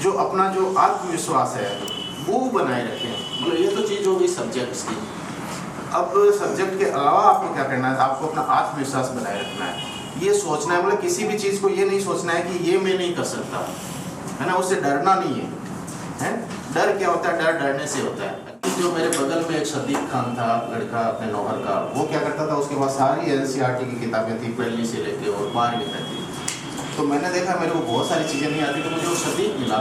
जो अपना जो आत्मविश्वास है वो बनाए रखें। मतलब ये तो चीज़ हो गई सब्जेक्ट्स की। अब सब्जेक्ट के अलावा आपको क्या करना है, आपको अपना आत्मविश्वास बनाए रखना है। ये सोचना है, मतलब किसी भी चीज़ को ये नहीं सोचना है कि ये मैं नहीं कर सकता, है ना, उससे डरना नहीं है। हैं? डर क्या होता है? डर डरने से होता है। जो मेरे बगल में एक सदीक खान था, लड़का अपने नौहर का, वो क्या करता था, उसके पास सारी एनसीईआरटी की किताबें थी, पहली से लेके और 12वीं तक थी। तो मैंने देखा मेरे को बहुत सारी चीज़ें नहीं आती, तो मुझे वो सदीक मिला,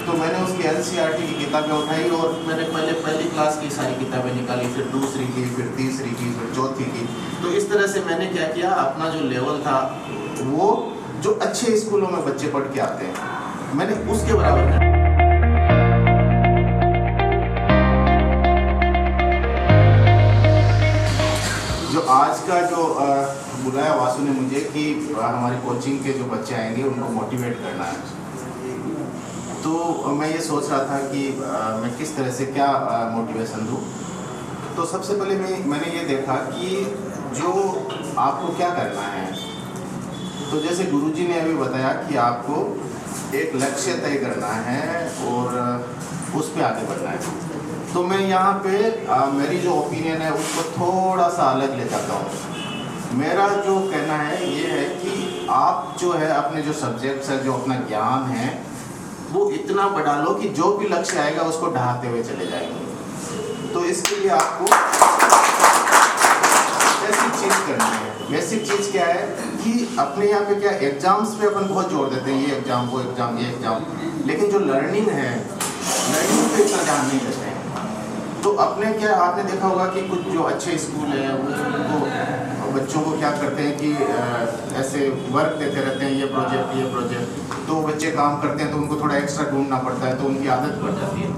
तो मैंने उसकी एनसीईआरटी की किताबें उठाई और मैंने पहले पहली क्लास की सारी किताबें निकाली, फिर दूसरी की, फिर तीसरी की, फिर चौथी की। तो इस तरह से मैंने क्या किया, अपना जो लेवल था वो जो अच्छे स्कूलों में बच्चे पढ़ के आते हैं, मैंने उसके बराबर कर। जो आज का जो बुलाया वासु ने मुझे कि हमारी कोचिंग के जो बच्चे आएंगे उनको मोटिवेट करना है, तो मैं ये सोच रहा था कि मैं किस तरह से क्या मोटिवेशन दूँ। तो सबसे पहले मैंने ये देखा कि जो आपको क्या करना है, तो जैसे गुरुजी ने अभी बताया कि आपको एक लक्ष्य तय करना है और उस पर आगे बढ़ना है। तो मैं यहाँ पे मेरी जो ओपिनियन है उसको थोड़ा सा अलग ले जाता हूँ। मेरा जो कहना है ये है कि आप जो है अपने जो सब्जेक्ट्स है, जो अपना ज्ञान है, वो इतना बढ़ा लो कि जो भी लक्ष्य आएगा उसको ढहाते हुए चले जाएंगे। तो इसके लिए आपको बेसिक चीज़ करनी है। बेसिक चीज़ क्या है कि अपने यहाँ पे क्या एग्जाम्स पे अपन बहुत जोर देते हैं, ये एग्जाम, वो एग्जाम, ये एग्जाम, लेकिन जो लर्निंग है, लर्निंग पे इतना ध्यान नहीं देते हैं। तो अपने क्या, आपने देखा होगा कि कुछ जो अच्छे स्कूल हैं वो बच्चों को क्या करते हैं कि ऐसे वर्क देते रहते हैं, ये प्रोजेक्ट, तो बच्चे काम करते हैं तो उनको थोड़ा एक्स्ट्रा ढूंढना पड़ता है, तो उनकी आदत पड़ जाती है।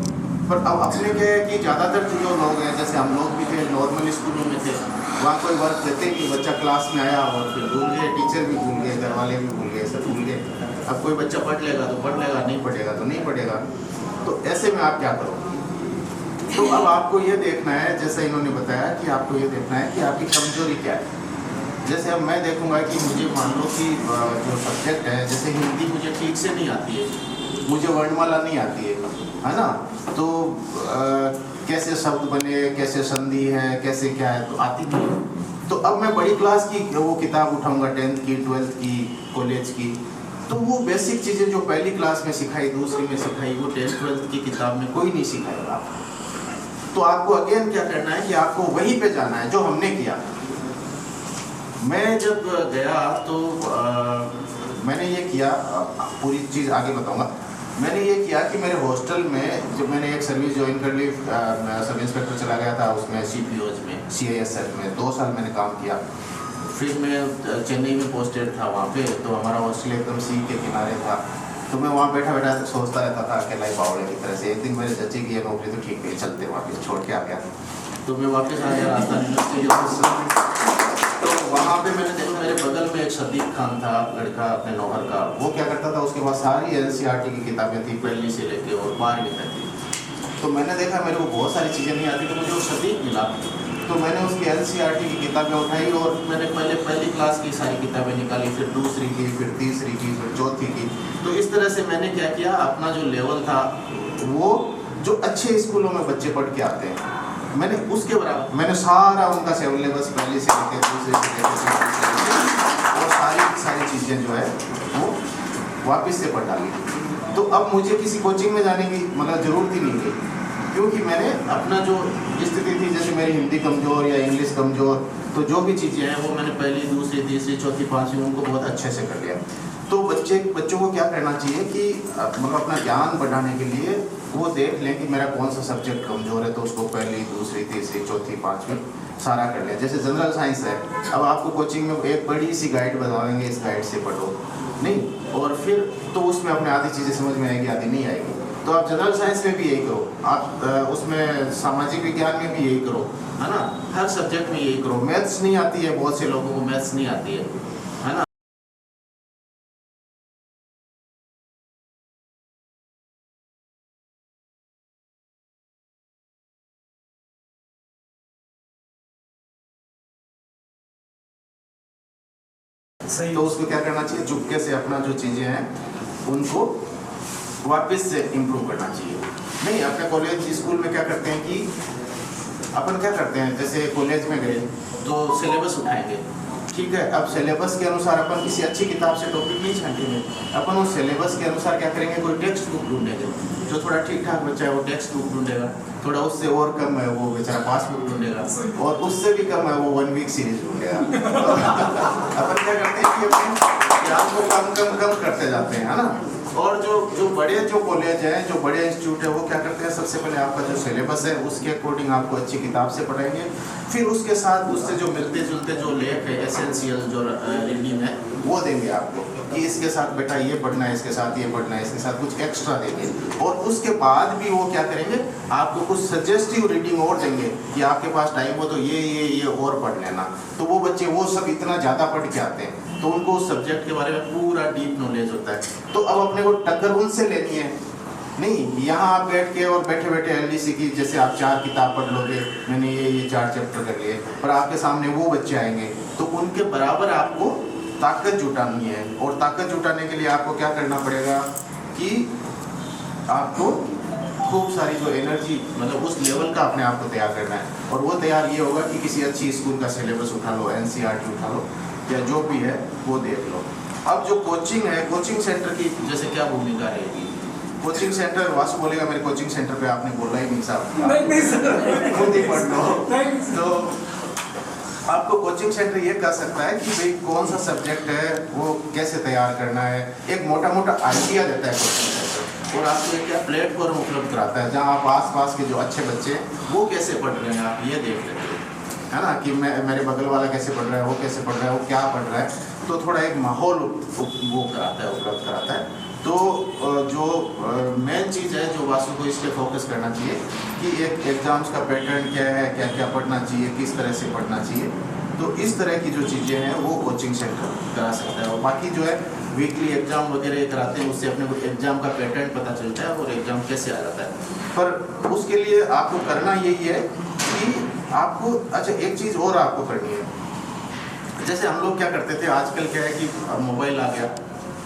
पर अब अपने क्या है कि ज़्यादातर जो लोग हैं, जैसे हम लोग भी थे, नॉर्मल स्कूलों में थे, वहाँ कोई वर्क देते कि बच्चा क्लास में आया और फिर भूल गए, टीचर भी भूल गए, घर वाले भी भूल गए, सब भूल गए। अब कोई बच्चा पढ़ लेगा तो पढ़ लेगा, नहीं पढ़ेगा तो नहीं पढ़ेगा। तो ऐसे में आप क्या करोगे? तो अब आपको ये देखना है, जैसे इन्होंने बताया कि आपको ये देखना है कि आपकी कमजोरी क्या है। जैसे अब मैं देखूंगा कि मुझे मान लो कि जो सब्जेक्ट है, जैसे हिंदी मुझे ठीक से नहीं आती है, मुझे वर्णमाला नहीं आती है ना, तो कैसे शब्द बने, कैसे संधि है, कैसे क्या है, तो आती नहीं है। तो अब मैं बड़ी क्लास की वो किताब उठाऊंगा, 10th की, 12th की, कॉलेज की, तो वो बेसिक चीज़ें जो पहली क्लास में सिखाई, दूसरी में सिखाई, वो 10th 12th की किताब में कोई नहीं सिखाएगा आपको। तो आपको अगेन क्या करना है कि आपको वहीं पे जाना है जो हमने किया। मैं जब गया तो मैंने ये किया, पूरी चीज़ आगे बताऊंगा। मैंने ये किया कि मेरे हॉस्टल में जब मैंने एक सर्विस ज्वाइन कर ली, सब इंस्पेक्टर चला गया था उसमें, CPOs में, CISF में 2 साल मैंने काम किया। फिर मैं चेन्नई में पोस्टेड था वहाँ पे, तो हमारा हॉस्टल एकदम सी के किनारे था। तो मैं वहाँ बैठा बैठा सोचता रहता था अकेला ही बावड़े की तरह से। एक दिन मेरे चाची की नौकरी तो ठीक है, चलते वापस छोड़ के आ गया। तो मैं वापस आ गया राजस्थान यूनिवर्सिटी। तो वहाँ पे मैंने देखा मेरे बगल में एक सदीक खान था, लड़का अपने नौहर का, वो क्या करता था, उसके पास सारी एनसीईआरटी की किताबें थी, पहली से लेके और 12वीं तक थी। तो मैंने देखा मेरे को बहुत सारी चीज़ें नहीं आती, तो मुझे वो सदीक मिला, तो मैंने उसकी एनसीईआरटी की किताबें उठाई और मैंने पहले पहली क्लास की सारी किताबें निकाली, फिर दूसरी की, फिर तीसरी की, फिर चौथी की। तो इस तरह से मैंने क्या किया, अपना जो लेवल था वो जो अच्छे स्कूलों में बच्चे पढ़ के आते हैं, मैंने उसके बराबर, मैंने सारा उनका सिलेबस पहले से लेकर दूसरे से लेकर और सारी चीज़ें जो है वो वापस से पढ़ डाली। तो अब मुझे किसी कोचिंग में जाने की मतलब ज़रूरत ही नहीं थी, क्योंकि मैंने अपना जो स्थिति थी, जैसे मेरी हिंदी कमज़ोर या इंग्लिश कमज़ोर, तो जो भी चीज़ें हैं वो मैंने पहली, दूसरी, तीसरी, चौथी, 5वीं उनको बहुत अच्छे से कर लिया। तो बच्चों को क्या करना चाहिए कि मतलब अपना ज्ञान बढ़ाने के लिए वो देख लें कि मेरा कौन सा सब्जेक्ट कमज़ोर है, तो उसको पहली, दूसरी, तीसरी, चौथी, 5वीं सारा कर लिया। जैसे जनरल साइंस है, अब आपको कोचिंग में एक बड़ी सी गाइड बताएंगे, इस गाइड से पढ़ो नहीं, और फिर तो उसमें अपने आधी चीज़ें समझ में आएगी, आधी नहीं आएगी। तो आप जनरल साइंस में भी यही करो, आप उसमें सामाजिक विज्ञान में भी यही करो, है ना, हर सब्जेक्ट में यही करो। मैथ्स नहीं आती है, बहुत से लोगों को मैथ्स नहीं आती है ना। सही, तो उसको क्या करना चाहिए, चुपके से अपना जो चीज़ें हैं उनको वापस से इम्प्रूव करना चाहिए। नहीं, अपने कॉलेज स्कूल में क्या करते हैं कि अपन क्या करते हैं, जैसे कॉलेज में गए तो सिलेबस उठाएंगे, ठीक है। अब सिलेबस के अनुसार अपन किसी अच्छी किताब से टॉपिक नहीं छांटेंगे, अपन उस सिलेबस के अनुसार क्या करेंगे, कोई टेक्स्ट बुक ढूंढेंगे। जो थोड़ा ठीक ठाक बच्चा है वो टेक्स्ट बुक ढूंढेगा, थोड़ा उससे और कम है वो बेचारा पास बुक ढूंढेगा, और उससे भी कम है वो 1 वीक सीरीज ढूंढेगा। अपन क्या करते हैं कि अपने ज्ञान को कम करते जाते हैं, है ना। और जो बड़े जो कॉलेज हैं, जो बड़े इंस्टीट्यूट है, वो क्या करते हैं, सबसे पहले आपका जो सिलेबस है उसके अकॉर्डिंग आपको अच्छी किताब से पढ़ाएंगे, फिर उसके साथ उससे जो मिलते जुलते जो लेख है, एसेंशियल जो रीडिंग है वो देंगे आपको कि इसके साथ बेटा ये पढ़ना है, इसके साथ ये पढ़ना है, इसके साथ कुछ एक्स्ट्रा देंगे। और उसके बाद भी वो क्या करेंगे, आपको कुछ सजेस्टिव रीडिंग और देंगे कि आपके पास टाइम हो तो ये और पढ़ लेना। तो वो बच्चे वो सब इतना ज़्यादा पढ़ के आते हैं तो उनको उस सब्जेक्ट के बारे में पूरा डीप नॉलेज होता है। तो अब अपने को टक्कर उनसे लेनी है नहीं, यहाँ आप बैठ के और बैठे बैठे एलडीसी की जैसे आप 4 किताब पढ़ लोगे, मैंने ये 4 चैप्टर कर लिए, पर आपके सामने वो बच्चे आएंगे तो उनके बराबर आपको ताकत जुटानी है। और ताकत जुटाने के लिए आपको क्या करना पड़ेगा कि आपको खूब सारी जो एनर्जी, मतलब उस लेवल का अपने आप को तैयार करना है। और वो तैयार ये होगा कि किसी अच्छी स्कूल का सिलेबस उठा लो, एनसीईआरटी उठा लो, या जो भी है वो देख लो। अब जो कोचिंग है, कोचिंग सेंटर की जैसे क्या भूमिका रहेगी? कोचिंग सेंटर, वासु बोलेगा मेरे कोचिंग सेंटर पे आपने बोला ही नहीं साहब, नहीं सर, खुद ही पढ़ लो। तो आपको कोचिंग सेंटर ये कह सकता है कि भाई कौन सा सब्जेक्ट है वो कैसे तैयार करना है, एक मोटा मोटा आइडिया देता है कोचिंग सेंटर। और आपको एक क्या प्लेटफॉर्म उपलब्ध कराता है जहाँ आप आस-पास के जो अच्छे बच्चे हैं वो कैसे पढ़ रहे हैं आप ये देख लेते हैं, है ना, कि मेरे बगल वाला कैसे पढ़ रहा है, वो कैसे पढ़ रहा है, वो क्या पढ़ रहा है। तो थोड़ा एक माहौल वो कराता है, उपलब्ध कराता है। तो जो मेन चीज़ है जो वासु को इस पर फोकस करना चाहिए कि एक एग्ज़ाम्स का पैटर्न क्या है, क्या क्या पढ़ना चाहिए, किस तरह से पढ़ना चाहिए। तो इस तरह की जो चीज़ें हैं वो कोचिंग सेंटर करा सकता है। और बाकी जो है वीकली एग्ज़ाम वगैरह कराते हैं, उससे अपने को एग्ज़ाम का पैटर्न पता चलता है और एग्ज़ाम कैसे आ जाता है। पर उसके लिए आपको करना यही है कि आपको, अच्छा एक चीज़ और आपको करनी है, जैसे हम लोग क्या करते थे, आजकल क्या है कि मोबाइल आ गया,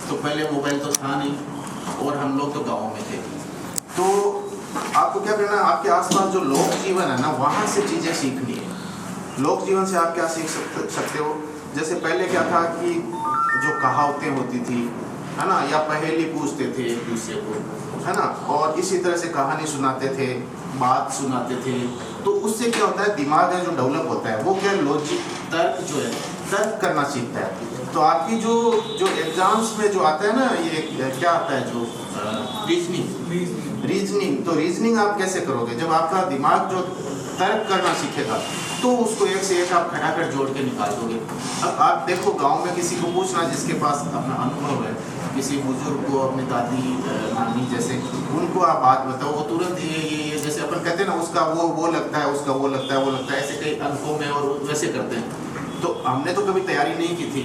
तो पहले मोबाइल तो था नहीं और हम लोग तो गाँव में थे। तो आपको क्या करना है, आपके आसपास जो लोक जीवन है ना वहाँ से चीज़ें सीखनी है। लोक जीवन से आप क्या सीख सकते हो, जैसे पहले क्या था कि जो कहावतें होती थी, है ना, या पहेली पूछते थे एक दूसरे को, है ना, और इसी तरह से कहानी सुनाते थे, बात सुनाते थे। तो उससे क्या होता है, दिमाग है जो डेवलप होता है वो क्या, लॉजिक, तर्क जो है, तर्क करना सीखता है। तो आपकी जो एग्जाम्स में जो आता है ना, ये क्या आता है, जो रीजनिंग, तो रीजनिंग आप कैसे करोगे, जब आपका दिमाग जो तर्क करना सीखेगा तो उसको एक से एक आप खटाखट जोड़ के निकाल दोगे। अब आप देखो गांव में किसी को पूछना जिसके पास अपना अनुभव है, किसी बुजुर्ग को, अपनी दादी नानी जैसे, उनको आप बात बताओ, वो तुरंत ये जैसे अपन कहते हैं ना, उसका वो लगता है, उसका वो लगता है, वो लगता है, ऐसे कई अनुभव में और वैसे करते हैं। तो हमने तो कभी तैयारी नहीं की थी,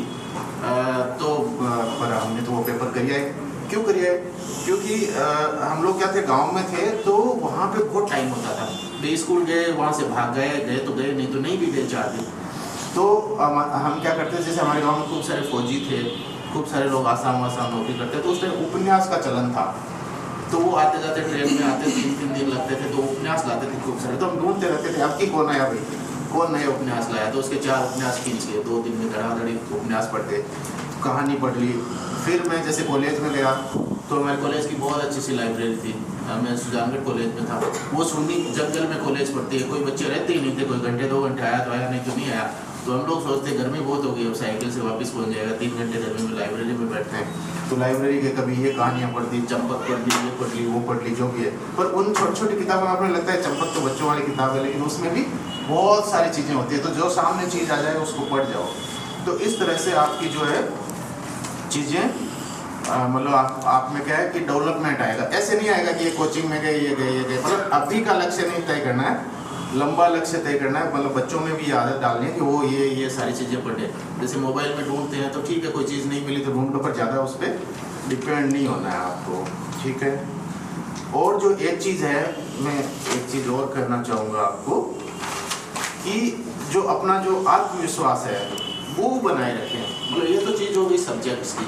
पर हमने तो वो पेपर करिया है। क्यों करिया है? क्योंकि हम लोग क्या थे, गांव में थे, तो वहाँ पे बहुत टाइम होता था। स्कूल गए, वहाँ से भाग गए तो गए, नहीं तो नहीं भी गए 4 दिन। तो हम क्या करते थे, जैसे हमारे गांव में खूब सारे फौजी थे, खूब सारे लोग आसाम नौकरी करते, तो उस टाइम उपन्यास का चलन था। तो वो आते जाते ट्रेन में आते, 3-3 दिन लगते थे, तो उपन्यास लाते थे खूब सारे। तो हम ढूंढते रहते थे अब की कौन आया भाई, कौन नया उपन्यास लाया। तो उसके 4 उपन्यास खींच के 2 दिन में धड़ाधड़ी उपन्यास पढ़ते, कहानी पढ़ ली। फिर मैं जैसे कॉलेज में गया तो हमारे कॉलेज की बहुत अच्छी सी लाइब्रेरी थी, मैं सुजानगढ़ कॉलेज में था। वो सुन्नी जंगल में कॉलेज पढ़ती है, कोई बच्चे रहते ही नहीं थे, कोई घंटे 2 घंटे आया तो आया, नहीं तो नहीं आया। तो हम लोग सोचते गर्मी बहुत हो गई, अब साइकिल से वापस पहुंच जाएगा, 3 घंटे गर्मी में लाइब्रेरी में बैठते हैं। तो लाइब्रेरी के कभी ये कहानियाँ पढ़ दी, चंपक पढ़ ली, ये पढ़ ली, वो पढ़ ली, जो भी है। पर उन छोटी छोटी किताबों में आपने लगता है चंपक तो बच्चों वाली किताब है, लेकिन उसमें भी बहुत सारी चीज़ें होती है। तो जो सामने चीज़ आ जाए उसको पढ़ जाओ। तो इस तरह से आपकी जो है चीज़ें, मतलब आप में क्या है कि डेवलपमेंट आएगा। ऐसे नहीं आएगा कि ये कोचिंग में गए, ये गए, मतलब अभी का लक्ष्य नहीं तय करना है, लंबा लक्ष्य तय करना है। मतलब बच्चों में भी आदत डालनी है कि वो ये सारी चीज़ें पढ़े। जैसे मोबाइल में ढूंढते हैं तो ठीक है, कोई चीज़ नहीं मिली तो ढूंढ लो, पर ज़्यादा उस पर डिपेंड नहीं होना है आपको, ठीक है। और जो एक चीज़ है, मैं एक चीज़ और करना चाहूँगा आपको, कि जो अपना जो आत्मविश्वास है वो बनाए रखें। मतलब ये तो चीज़ हो गई सब्जेक्ट्स की।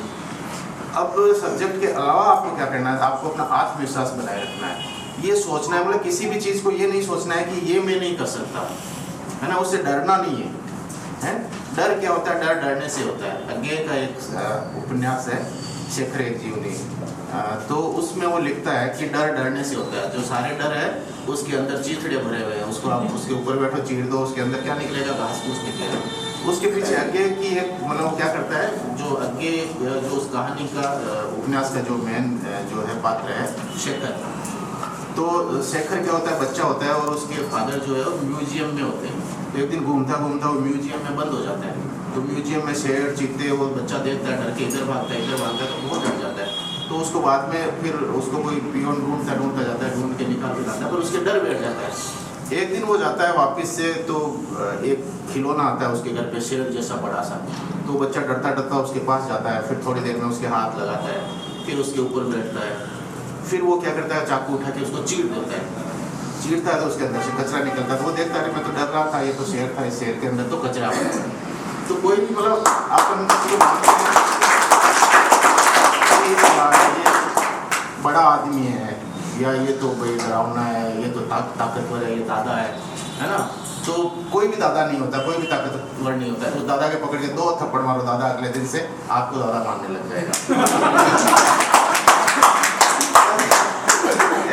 अब सब्जेक्ट के अलावा आपको क्या करना है, आपको अपना आत्मविश्वास बनाए रखना है, ये सोचना है, मतलब किसी भी चीज़ को ये नहीं सोचना है कि ये मैं नहीं कर सकता, है ना, उससे डरना नहीं है। डर क्या होता है? डर डरने से होता है। अज्ञे का एक उपन्यास है शेखर एक जीवनी, तो उसमें वो लिखता है कि डर डरने से होता है। जो सारे डर है उसके अंदर चीथड़े भरे हुए हैं, उसको आप उसके ऊपर बैठो चीर दो, उसके अंदर क्या निकलेगा? घास फूस निकलेगा। उसके पीछे अज्ञे की एक मतलब वो क्या करता है, जो अज्ञे जो उस कहानी का उपन्यास का जो मेन जो है पात्र है शेखर, तो शेखर क्या होता है, बच्चा होता है और उसके फादर जो है वो म्यूजियम में होते हैं। तो एक दिन घूमता घूमता वो म्यूजियम में बंद हो जाता है, तो म्यूजियम में शेर चीते वो बच्चा देखता है, डर के इधर भागता है तो बहुत डर जाता है। तो उसको बाद में फिर उसको कोई पियोन ढूंढता जाता है, ढूंढ के निकाल के लाता है, पर उसके डर बैठ जाता है। एक दिन वो जाता है वापस से, तो एक खिलौना आता है उसके घर पे शेर जैसा बड़ा सा, तो बच्चा डरता डरता उसके पास जाता है, फिर थोड़ी देर में उसके हाथ लगाता है, फिर उसके ऊपर बैठता है, फिर वो क्या करता है, चाकू उठा के उसको चीर देता है। चीरता है तो उसके अंदर से कचरा निकलता है, तो वो देखता है मैं तो डर रहा था, ये तो शेर था, इस शेर के अंदर तो कचरा है। तो कोई भी मतलब अपन ये बड़ा आदमी है, या ये तो भाई डरावना है, ये तो ताकतवर है, ये दादा है ना, तो कोई भी दादा नहीं होता, कोई भी ताकतवर नहीं होता है। तो दादा के पकड़ के 2 थप्पड़ मारो, दादा अगले दिन से आपको दादा मानने लग जाएगा।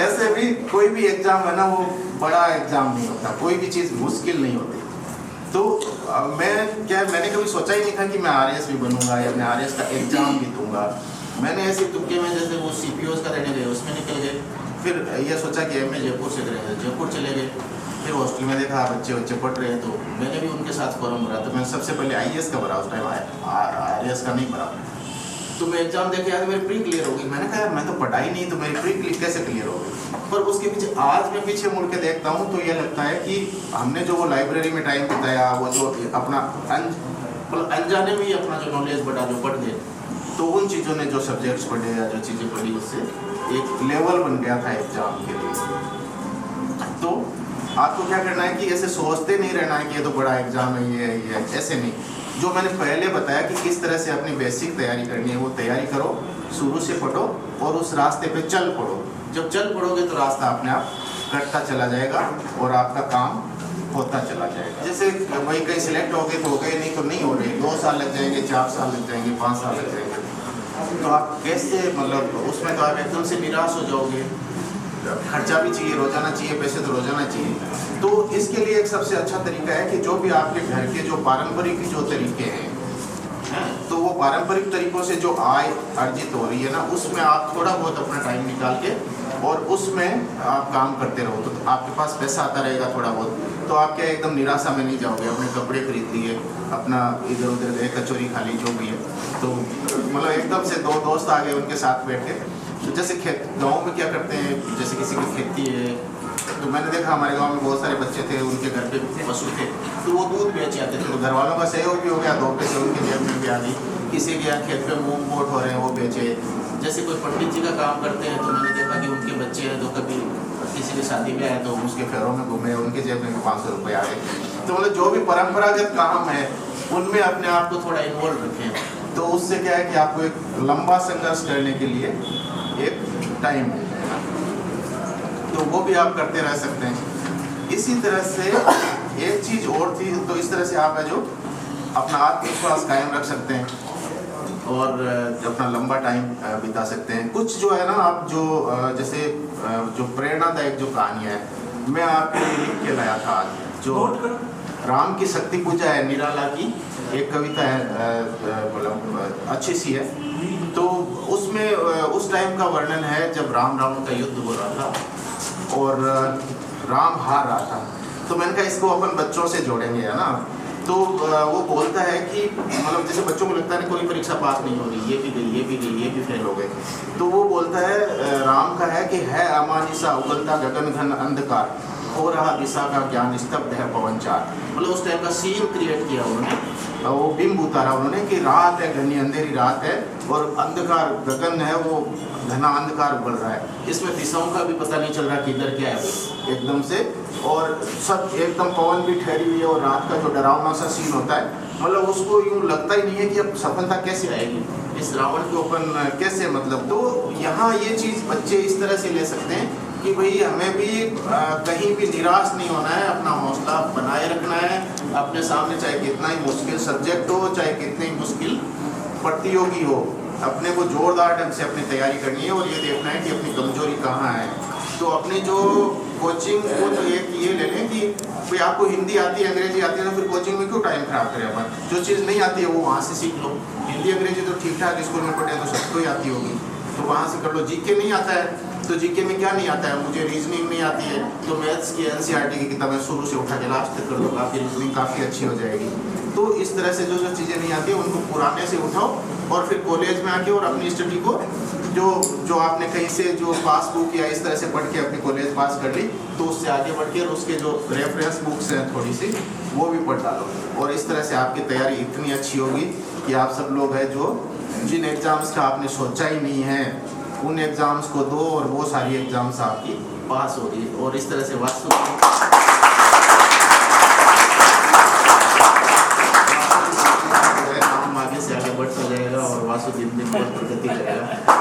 ऐसे भी कोई भी एग्जाम है ना, वो बड़ा एग्जाम नहीं होता, कोई भी चीज़ मुश्किल नहीं होती। तो मैंने कभी सोचा ही नहीं था कि मैं आरएएस भी बनूंगा या मैं आरएएस का एग्जाम भी दूंगा। मैंने ऐसे तुक्के में, जैसे वो सीपीओस का रहने गए उसमें निकल गए, फिर ये सोचा कि एमए जयपुर से करेंगे, जयपुर चले गए, फिर हॉस्टल में देखा बच्चे पढ़ रहे हैं, तो मैंने भी उनके साथ फॉर्म भरा। तो मैंने सबसे पहले आईएएस का भरा, उस टाइम आरएएस का नहीं भरा। तो मैं एग्जाम देके आया, मेरी प्री क्लियर हो गई। मैंने कहा यार मैं तो पढ़ा ही नहीं, तो मेरी प्री कैसे क्लियर हो गई? पर उसके पीछे आज मैं पीछे मुड़ के देखता हूँ तो ये लगता है कि हमने जो वो लाइब्रेरी में टाइम बिताया, वो जो अपना अनजाने में ही अपना जो नॉलेज बढ़ा, जो पढ़ गए, तो उन चीज़ों ने, जो सब्जेक्ट्स पढ़े या जो चीज़ें पढ़ी, उससे एक लेवल बन गया था एग्जाम के लिए। तो आपको क्या करना है कि ऐसे सोचते नहीं रहना है कि ये तो बड़ा एग्जाम है, ये है, ऐसे नहीं। जो मैंने पहले बताया कि किस तरह से अपनी बेसिक तैयारी करनी है, वो तैयारी करो, शुरू से पढ़ो और उस रास्ते पे चल पड़ो। जब चल पड़ोगे तो रास्ता अपने आप कटता चला जाएगा और आपका काम होता चला जाएगा। जैसे वही कहीं सिलेक्ट हो गए तो हो गए, नहीं तो नहीं हो रहे, 2 साल लग जाएंगे, 4 साल लग जाएंगे, 5 साल लग जाएंगे, तो आप कैसे, मतलब उसमें तो आप एकदम से निराश हो जाओगे। खर्चा भी चाहिए, रोजाना चाहिए, पैसे तो रोजाना चाहिए। तो इसके लिए एक सबसे अच्छा तरीका है कि जो भी आपके घर के जो पारंपरिक जो तरीके हैं, तो वो पारंपरिक तरीकों से जो आय अर्जित हो रही है ना, उसमें आप थोड़ा बहुत अपना टाइम निकाल के और उसमें आप काम करते रहो, तो आपके पास पैसा आता रहेगा थोड़ा बहुत, तो आप क्या एकदम निराशा में नहीं जाओगे। अपने कपड़े खरीद लिए, अपना इधर उधर गए, कचौरी खा ली, जो भी है, तो मतलब एकदम से 2 दोस्त आ गए, उनके साथ बैठ के, तो जैसे गाँव में क्या करते हैं, जैसे किसी की खेती है, तो मैंने देखा हमारे गांव में बहुत सारे बच्चे थे, उनके घर पे पशु थे, तो वो दूध बेच आते थे, तो घर वालों का सहयोग भी हो गया, 2 पैसे उनके जेब में भी आ गई। किसी के यहाँ खेत पे मूंग बोट हो रहे हैं, वो बेचे। जैसे कोई पंडित जी का काम करते हैं, तो मैंने देखा कि उनके बच्चे हैं, तो कभी किसी की शादी में आए तो उसके फेरों में घूमे, उनके जेब में भी 500 रुपये आ गए। तो मतलब जो भी परंपरागत काम है उनमें अपने आप को थोड़ा इन्वॉल्व रखें, तो उससे क्या है कि आपको एक लंबा संघर्ष करने के लिए एक टाइम है, तो वो भी आप करते रह सकते हैं। इसी तरह से एक चीज़ और थी, तो इस तरह से आप है जो अपना आत्मविश्वास कायम रख सकते हैं और अपना लंबा टाइम बिता सकते हैं। कुछ जो है ना, आप जो जैसे जो प्रेरणादायक जो कहानियाँ है, मैं आपके लिए लिख के लाया था आज, जो राम की शक्ति पूजा है, निराला की एक कविता है, मतलब अच्छी सी है। तो उसमें उस टाइम का वर्णन है जब राम रावण का युद्ध हो रहा था और राम हार रहा था। तो मैंने कहा इसको अपन बच्चों से जोड़ेंगे, है ना। तो वो बोलता है कि मतलब जैसे बच्चों को लगता है कोई परीक्षा पास नहीं हो रही, ये भी गई, ये भी गई, ये भी फेल हो गए, तो वो बोलता है, राम का है कि है अमानिसा उगलता गगन घन अंधकार, हो रहा दिशा का ज्ञान स्तब्ध है पवनचार। मतलब उस टाइम का सीन क्रिएट किया उन्होंने, वो बिंब उतारा उन्होंने कि रात है, घनी अंधेरी रात है और अंधकार गगन है, वो घना अंधकार बढ़ रहा है, इसमें दिशाओं का भी पता नहीं चल रहा कि इधर क्या है एकदम से, और सब एकदम पवन भी ठहरी हुई है और रात का जो डरावना सा सीन होता है, मतलब उसको यूँ लगता ही नहीं है कि अब सफलता कैसे आएगी, इस रावण को अपन कैसे मतलब, तो यहाँ ये चीज़ बच्चे इस तरह से ले सकते हैं कि भाई हमें भी कहीं भी निराश नहीं होना है, अपना हौसला बनाए रखना है। अपने सामने चाहे कितना ही मुश्किल सब्जेक्ट हो, चाहे कितनी ही मुश्किल प्रतियोगी हो, अपने को जोरदार ढंग से अपनी तैयारी करनी है और ये देखना है कि अपनी कमजोरी कहाँ है। तो अपनी जो कोचिंग को तो एक ये ले लें कि भाई आपको हिंदी आती है, अंग्रेजी आती है, तो फिर कोचिंग में क्यों टाइम खराब करें अपन। जो चीज़ नहीं आती है वो वहाँ से सीख लो। हिंदी अंग्रेजी तो ठीक ठाक स्कूल में पढ़े तो सबको ही आती होगी, तो वहाँ से कर लो। जीके नहीं आता है तो जीके में क्या नहीं आता है, मुझे रीजनिंग नहीं आती है तो मैथ्स की एनसीईआरटी की किताबें शुरू से उठा के लास्ट तक कर लो, आपकी रीजनिंग काफ़ी अच्छी हो जाएगी। तो इस तरह से जो जो चीज़ें नहीं आती है उनको पुराने से उठाओ और फिर कॉलेज में आके और अपनी स्टडी को जो आपने कहीं से जो पास बुक या इस तरह से पढ़ के अपनी कॉलेज पास कर ली, तो उससे आगे बढ़ के उसके जो रेफरेंस बुक्स हैं थोड़ी सी वो भी पढ़ डालो। और इस तरह से आपकी तैयारी इतनी अच्छी होगी कि आप सब लोग हैं जो जिन एग्ज़ाम्स का आपने सोचा ही नहीं है उन एग्ज़ाम्स को दो और वो सारी एग्ज़ाम्स आपकी पास होगी। और इस तरह से वास्तु आगे से आगे बढ़ता जाएगा और वास्तु दिन दिन बहुत प्रगति करेगा।